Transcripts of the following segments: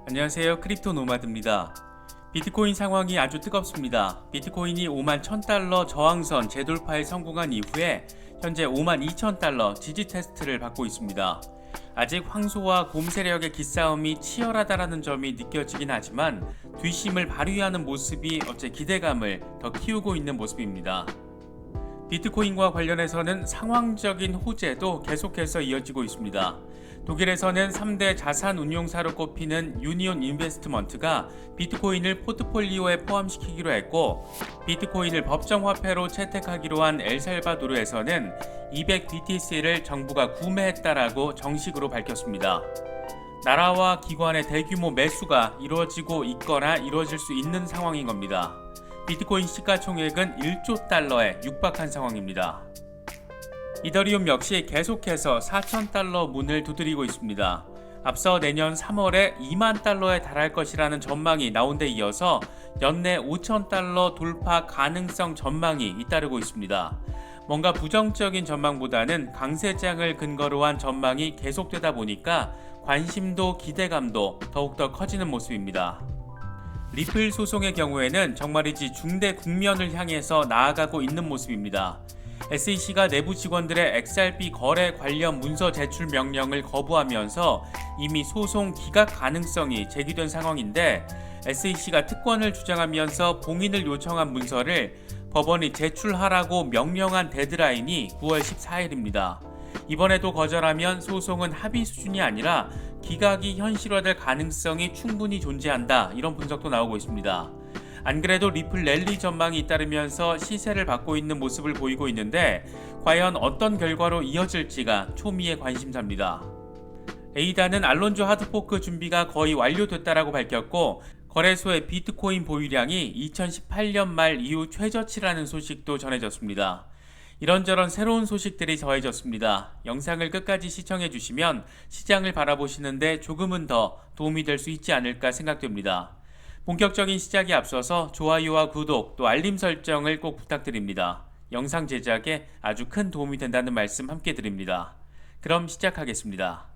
안녕하세요. 크립토 노마드입니다. 비트코인 상황이 아주 뜨겁습니다. 비트코인이 51,000달러 저항선 재돌파에 성공한 이후에 현재 52,000달러 지지 테스트를 받고 있습니다. 아직 황소와 곰 세력의 기싸움이 치열하다라는 점이 느껴지긴 하지만 뒷심을 발휘하는 모습이 어째 기대감을 더 키우고 있는 모습입니다. 비트코인과 관련해서는 상황적인 호재도 계속해서 이어지고 있습니다. 독일에서는 3대 자산 운용사로 꼽히는 유니온 인베스트먼트가 비트코인을 포트폴리오에 포함시키기로 했고, 비트코인을 법정화폐로 채택하기로 한 엘살바도르에서는 200BTC를 정부가 구매했다라고 정식으로 밝혔습니다. 나라와 기관의 대규모 매수가 이루어지고 있거나 이루어질 수 있는 상황인 겁니다. 비트코인 시가총액은 1조 달러에 육박한 상황입니다. 이더리움 역시 계속해서 4,000달러 문을 두드리고 있습니다. 앞서 내년 3월에 2만 달러에 달할 것이라는 전망이 나온 데 이어서 연내 5,000달러 돌파 가능성 전망이 잇따르고 있습니다. 뭔가 부정적인 전망보다는 강세장을 근거로 한 전망이 계속되다 보니까 관심도 기대감도 더욱더 커지는 모습입니다. 리플 소송의 경우에는 정말이지 중대 국면을 향해서 나아가고 있는 모습입니다. SEC가 내부 직원들의 XRP 거래 관련 문서 제출 명령을 거부하면서 이미 소송 기각 가능성이 제기된 상황인데, SEC가 특권을 주장하면서 봉인을 요청한 문서를 법원이 제출하라고 명령한 데드라인이 9월 14일입니다. 이번에도 거절하면 소송은 합의 수준이 아니라 기각이 현실화될 가능성이 충분히 존재한다, 이런 분석도 나오고 있습니다. 안 그래도 리플 랠리 전망이 잇따르면서 시세를 받고 있는 모습을 보이고 있는데, 과연 어떤 결과로 이어질지가 초미의 관심사입니다. 에이다는 알론조 하드포크 준비가 거의 완료됐다라고 밝혔고, 거래소의 비트코인 보유량이 2018년 말 이후 최저치라는 소식도 전해졌습니다. 이런저런 새로운 소식들이 더해졌습니다. 영상을 끝까지 시청해주시면 시장을 바라보시는데 조금은 더 도움이 될 수 있지 않을까 생각됩니다. 본격적인 시작에 앞서서 좋아요와 구독 또 알림 설정을 꼭 부탁드립니다. 영상 제작에 아주 큰 도움이 된다는 말씀 함께 드립니다. 그럼 시작하겠습니다.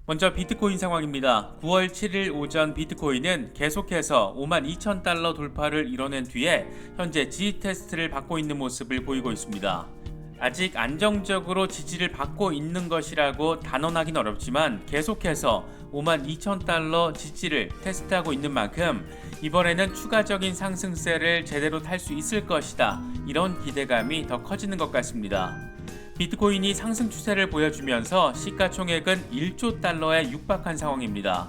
먼저 비트코인 상황입니다. 9월 7일 오전 비트코인은 계속해서 52,000달러 돌파를 이뤄낸 뒤에 현재 지지 테스트를 받고 있는 모습을 보이고 있습니다. 아직 안정적으로 지지를 받고 있는 것이라고 단언하긴 어렵지만 계속해서 52,000달러 지지를 테스트하고 있는 만큼 이번에는 추가적인 상승세를 제대로 탈 수 있을 것이다, 이런 기대감이 더 커지는 것 같습니다. 비트코인이 상승 추세를 보여주면서 시가총액은 1조 달러에 육박한 상황입니다.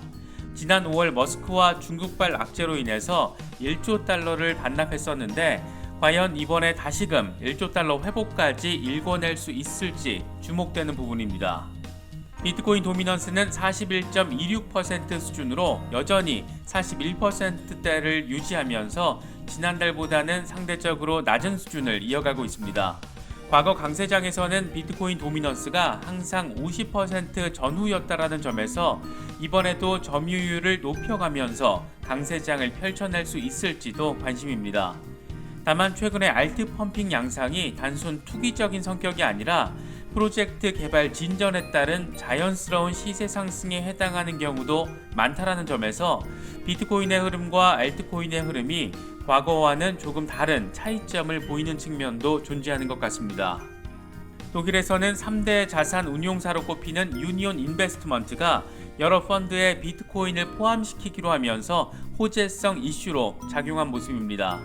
지난 5월 머스크와 중국발 악재로 인해서 1조 달러를 반납했었는데, 과연 이번에 다시금 1조 달러 회복까지 일궈낼 수 있을지 주목되는 부분입니다. 비트코인 도미넌스는 41.26% 수준으로 여전히 41%대를 유지하면서 지난달보다는 상대적으로 낮은 수준을 이어가고 있습니다. 과거 강세장에서는 비트코인 도미넌스가 항상 50% 전후였다라는 점에서 이번에도 점유율을 높여가면서 강세장을 펼쳐낼 수 있을지도 관심입니다. 다만 최근의 알트 펌핑 양상이 단순 투기적인 성격이 아니라 프로젝트 개발 진전에 따른 자연스러운 시세 상승에 해당하는 경우도 많다라는 점에서 비트코인의 흐름과 알트코인의 흐름이 과거와는 조금 다른 차이점을 보이는 측면도 존재하는 것 같습니다. 독일에서는 3대 자산 운용사로 꼽히는 유니온 인베스트먼트가 여러 펀드에 비트코인을 포함시키기로 하면서 호재성 이슈로 작용한 모습입니다.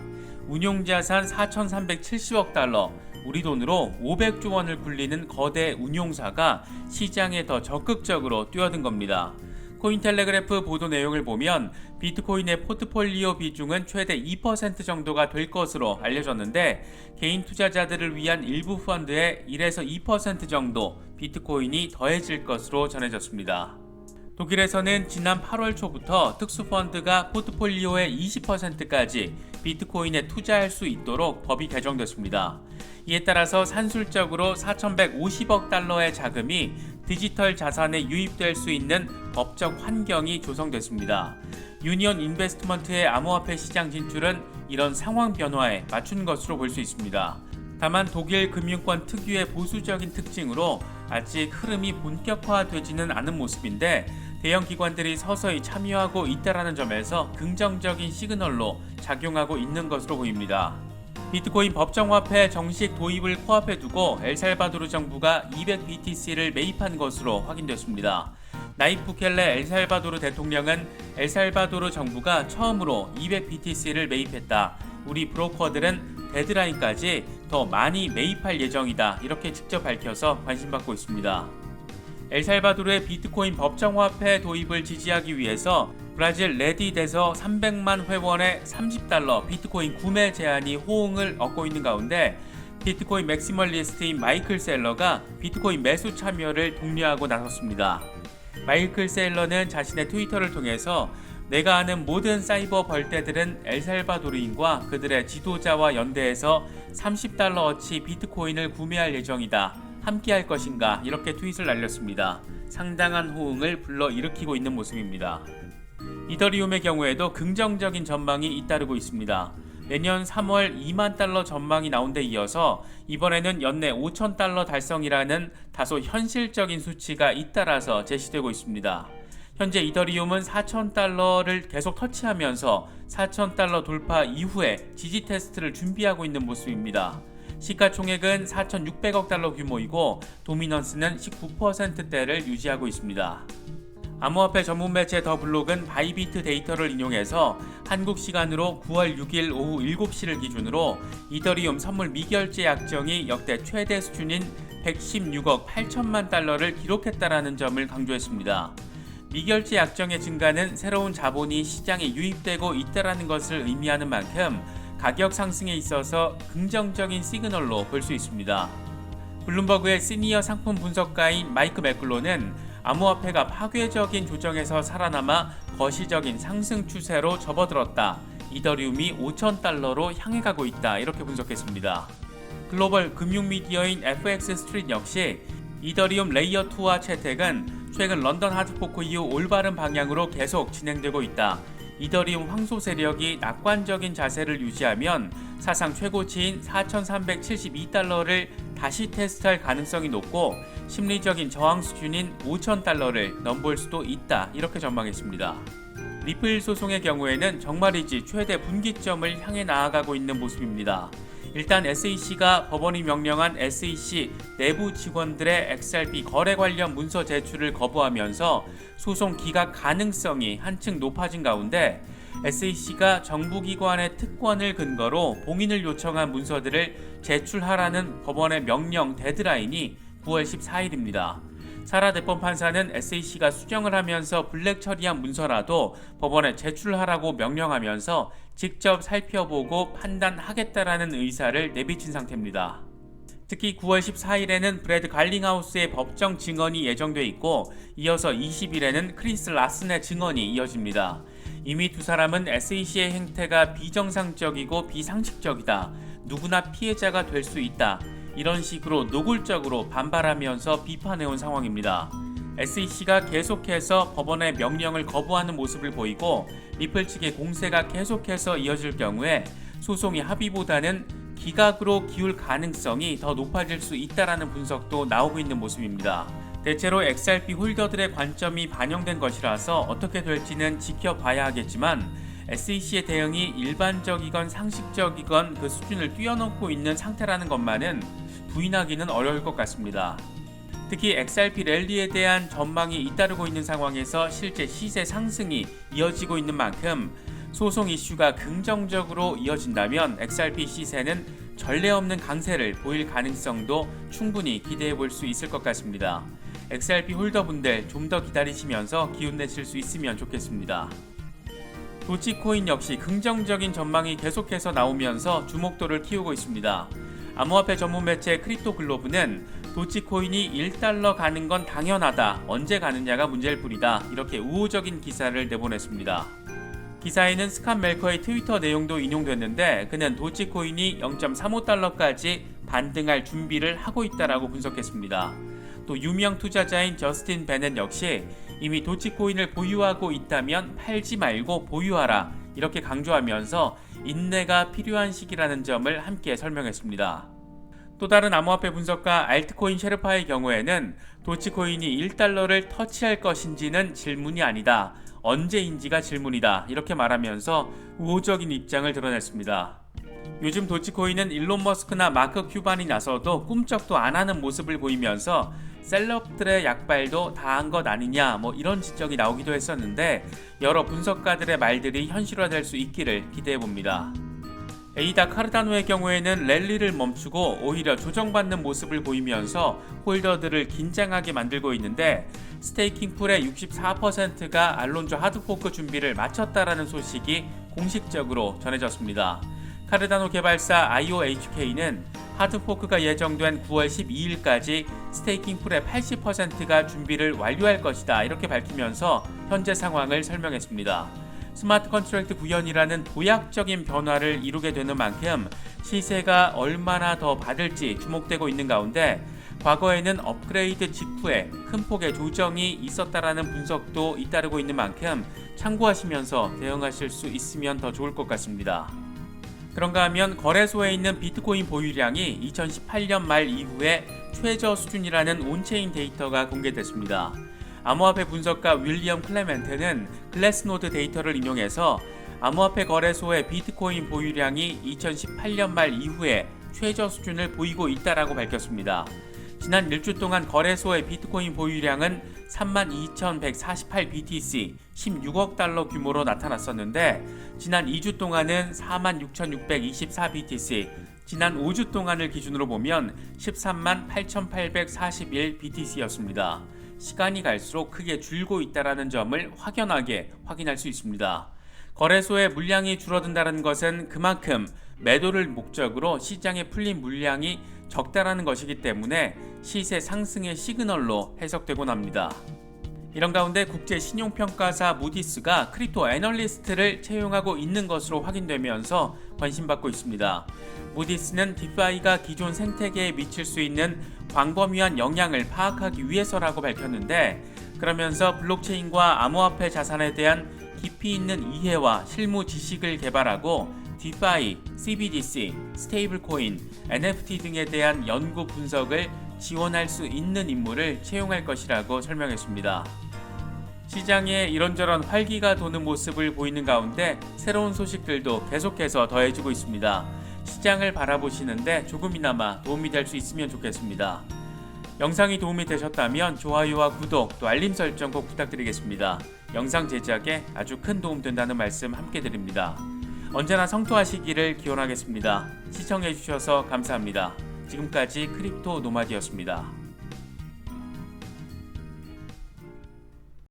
운용자산 4,370억 달러, 우리 돈으로 500조 원을 굴리는 거대 운용사가 시장에 더 적극적으로 뛰어든 겁니다. 코인텔레그래프 보도 내용을 보면 비트코인의 포트폴리오 비중은 최대 2% 정도가 될 것으로 알려졌는데, 개인 투자자들을 위한 일부 펀드에 1에서 2% 정도 비트코인이 더해질 것으로 전해졌습니다. 독일에서는 지난 8월 초부터 특수펀드가 포트폴리오의 20%까지 비트코인에 투자할 수 있도록 법이 개정됐습니다. 이에 따라서 산술적으로 4,150억 달러의 자금이 디지털 자산에 유입될 수 있는 법적 환경이 조성됐습니다. 유니온 인베스트먼트의 암호화폐 시장 진출은 이런 상황 변화에 맞춘 것으로 볼 수 있습니다. 다만 독일 금융권 특유의 보수적인 특징으로 아직 흐름이 본격화되지는 않은 모습인데 대형 기관들이 서서히 참여하고 있다는 점에서 긍정적인 시그널로 작용하고 있는 것으로 보입니다. 비트코인 법정화폐 정식 도입을 코앞에 두고 엘살바도르 정부가 200BTC를 매입한 것으로 확인됐습니다. 나입 부켈레 엘살바도르 대통령은 엘살바도르 정부가 처음으로 200BTC를 매입했다. 우리 브로커들은 데드라인까지 더 많이 매입할 예정이다. 이렇게 직접 밝혀서 관심받고 있습니다. 엘살바도르의 비트코인 법정화폐 도입을 지지하기 위해서 브라질 레딧에서 300만 회원의 $30 비트코인 구매 제한이 호응을 얻고 있는 가운데 비트코인 맥시멀리스트인 마이클 셀러가 비트코인 매수 참여를 독려하고 나섰습니다. 마이클 셀러는 자신의 트위터를 통해서 내가 아는 모든 사이버 벌떼들은 엘살바도르인과 그들의 지도자와 연대해서 $30어치 비트코인을 구매할 예정이다. 함께할 것인가 이렇게 트윗을 날렸습니다. 상당한 호응을 불러일으키고 있는 모습입니다. 이더리움의 경우에도 긍정적인 전망이 잇따르고 있습니다. 내년 3월 $20,000 전망이 나온 데 이어서 이번에는 연내 $5,000 달성이라는 다소 현실적인 수치가 잇따라서 제시되고 있습니다. 현재 이더리움은 $4,000를 계속 터치하면서 $4,000 돌파 이후에 지지 테스트를 준비하고 있는 모습입니다. 시가총액은 $4,600억 규모이고 도미넌스는 19%대를 유지하고 있습니다. 암호화폐 전문 매체 더 블록은 바이비트 데이터를 인용해서 한국 시간으로 9월 6일 오후 7시를 기준으로 이더리움 선물 미결제 약정이 역대 최대 수준인 $116억 8천만 달러를 기록했다라는 점을 강조했습니다. 미결제 약정의 증가는 새로운 자본이 시장에 유입되고 있다는 것을 의미하는 만큼 가격 상승에 있어서 긍정적인 시그널로 볼 수 있습니다. 블룸버그의 시니어 상품 분석가인 마이크 맥글로는 암호화폐가 파괴적인 조정에서 살아남아 거시적인 상승 추세로 접어들었다. 이더리움이 $5,000로 향해 가고 있다. 이렇게 분석했습니다. 글로벌 금융 미디어인 FX 스트릿 역시 이더리움 레이어2와 채택은 최근 런던 하드포크 이후 올바른 방향으로 계속 진행되고 있다. 이더리움 황소 세력이 낙관적인 자세를 유지하면 사상 최고치인 $4,372를 다시 테스트할 가능성이 높고 심리적인 저항 수준인 $5,000를 넘볼 수도 있다. 이렇게 전망했습니다. 리플 소송의 경우에는 정말이지 최대 분기점을 향해 나아가고 있는 모습입니다. 일단 SEC가 법원이 명령한 SEC 내부 직원들의 XRP 거래 관련 문서 제출을 거부하면서 소송 기각 가능성이 한층 높아진 가운데 SEC가 정부기관의 특권을 근거로 봉인을 요청한 문서들을 제출하라는 법원의 명령 데드라인이 9월 14일입니다. 사라 대법 판사는 SEC가 수정을 하면서 블랙 처리한 문서라도 법원에 제출하라고 명령하면서 직접 살펴보고 판단하겠다라는 의사를 내비친 상태입니다. 특히 9월 14일에는 브래드 갈링하우스의 법정 증언이 예정돼 있고 이어서 20일에는 크리스 라슨의 증언이 이어집니다. 이미 두 사람은 SEC의 행태가 비정상적이고 비상식적이다. 누구나 피해자가 될 수 있다. 이런 식으로 노골적으로 반발하면서 비판해온 상황입니다. SEC가 계속해서 법원의 명령을 거부하는 모습을 보이고 리플 측의 공세가 계속해서 이어질 경우에 소송이 합의보다는 기각으로 기울 가능성이 더 높아질 수 있다는 분석도 나오고 있는 모습입니다. 대체로 XRP 홀더들의 관점이 반영된 것이라서 어떻게 될지는 지켜봐야 하겠지만 SEC의 대응이 일반적이건 상식적이건 그 수준을 뛰어넘고 있는 상태라는 것만은 부인하기는 어려울 것 같습니다. 특히 XRP 랠리에 대한 전망이 잇따르고 있는 상황에서 실제 시세 상승이 이어지고 있는 만큼 소송 이슈가 긍정적으로 이어진다면 XRP 시세는 전례 없는 강세를 보일 가능성도 충분히 기대해 볼 수 있을 것 같습니다. XRP 홀더분들 좀 더 기다리시면서 기운 내실 수 있으면 좋겠습니다. 도치코인 역시 긍정적인 전망이 계속해서 나오면서 주목도를 키우고 있습니다. 암호화폐 전문 매체 크립토글로브는 도치코인이 $1 가는 건 당연하다. 언제 가느냐가 문제일 뿐이다. 이렇게 우호적인 기사를 내보냈습니다. 기사에는 스캇 멜커의 트위터 내용도 인용됐는데 그는 도치코인이 $0.35까지 반등할 준비를 하고 있다라고 분석했습니다. 또 유명 투자자인 저스틴 베넷 역시 이미 도치코인을 보유하고 있다면 팔지 말고 보유하라 이렇게 강조하면서 인내가 필요한 시기라는 점을 함께 설명했습니다. 또 다른 암호화폐 분석가 알트코인 셰르파의 경우에는 도치코인이 1달러를 터치할 것인지는 질문이 아니다. 언제인지가 질문이다. 이렇게 말하면서 우호적인 입장을 드러냈습니다. 요즘 도치코인은 일론 머스크나 마크 큐반이 나서도 꿈쩍도 안 하는 모습을 보이면서 셀럽들의 약발도 다 한 것 아니냐 이런 지적이 나오기도 했었는데 여러 분석가들의 말들이 현실화될 수 있기를 기대해봅니다. 에이다 카르다노의 경우에는 랠리를 멈추고 오히려 조정받는 모습을 보이면서 홀더들을 긴장하게 만들고 있는데 스테이킹 풀의 64%가 알론조 하드포크 준비를 마쳤다라는 소식이 공식적으로 전해졌습니다. 카르다노 개발사 IOHK는 하드포크가 예정된 9월 12일까지 스테이킹 풀의 80%가 준비를 완료할 것이다 이렇게 밝히면서 현재 상황을 설명했습니다. 스마트 컨트랙트 구현이라는 도약적인 변화를 이루게 되는 만큼 시세가 얼마나 더 받을지 주목되고 있는 가운데 과거에는 업그레이드 직후에 큰 폭의 조정이 있었다라는 분석도 잇따르고 있는 만큼 참고하시면서 대응하실 수 있으면 더 좋을 것 같습니다. 그런가 하면 거래소에 있는 비트코인 보유량이 2018년 말 이후에 최저 수준이라는 온체인 데이터가 공개됐습니다. 암호화폐 분석가 윌리엄 클레멘트는 글래스노드 데이터를 인용해서 암호화폐 거래소의 비트코인 보유량이 2018년 말 이후에 최저 수준을 보이고 있다라고 밝혔습니다. 지난 일주 동안 거래소의 비트코인 보유량은 32,148 BTC, 16억 달러 규모로 나타났었는데 지난 2주 동안은 46,624 BTC, 지난 5주 동안을 기준으로 보면 138,841 BTC였습니다. 시간이 갈수록 크게 줄고 있다는 점을 확연하게 확인할 수 있습니다. 거래소의 물량이 줄어든다는 것은 그만큼 매도를 목적으로 시장에 풀린 물량이 적다라는 것이기 때문에 시세 상승의 시그널로 해석되곤 합니다. 이런 가운데 국제 신용평가사 무디스가 크립토 애널리스트를 채용하고 있는 것으로 확인되면서 관심받고 있습니다. 무디스는 디파이가 기존 생태계에 미칠 수 있는 광범위한 영향을 파악하기 위해서라고 밝혔는데 그러면서 블록체인과 암호화폐 자산에 대한 깊이 있는 이해와 실무 지식을 개발하고 디파이, CBDC, 스테이블코인, NFT 등에 대한 연구 분석을 지원할 수 있는 인물을 채용할 것이라고 설명했습니다. 시장에 이런저런 활기가 도는 모습을 보이는 가운데 새로운 소식들도 계속해서 더해지고 있습니다. 시장을 바라보시는데 조금이나마 도움이 될 수 있으면 좋겠습니다. 영상이 도움이 되셨다면 좋아요와 구독 또 알림 설정 꼭 부탁드리겠습니다. 영상 제작에 아주 큰 도움 된다는 말씀 함께 드립니다. 언제나 성토하시기를 기원하겠습니다. 시청해주셔서 감사합니다. 지금까지 크립토 노마디였습니다.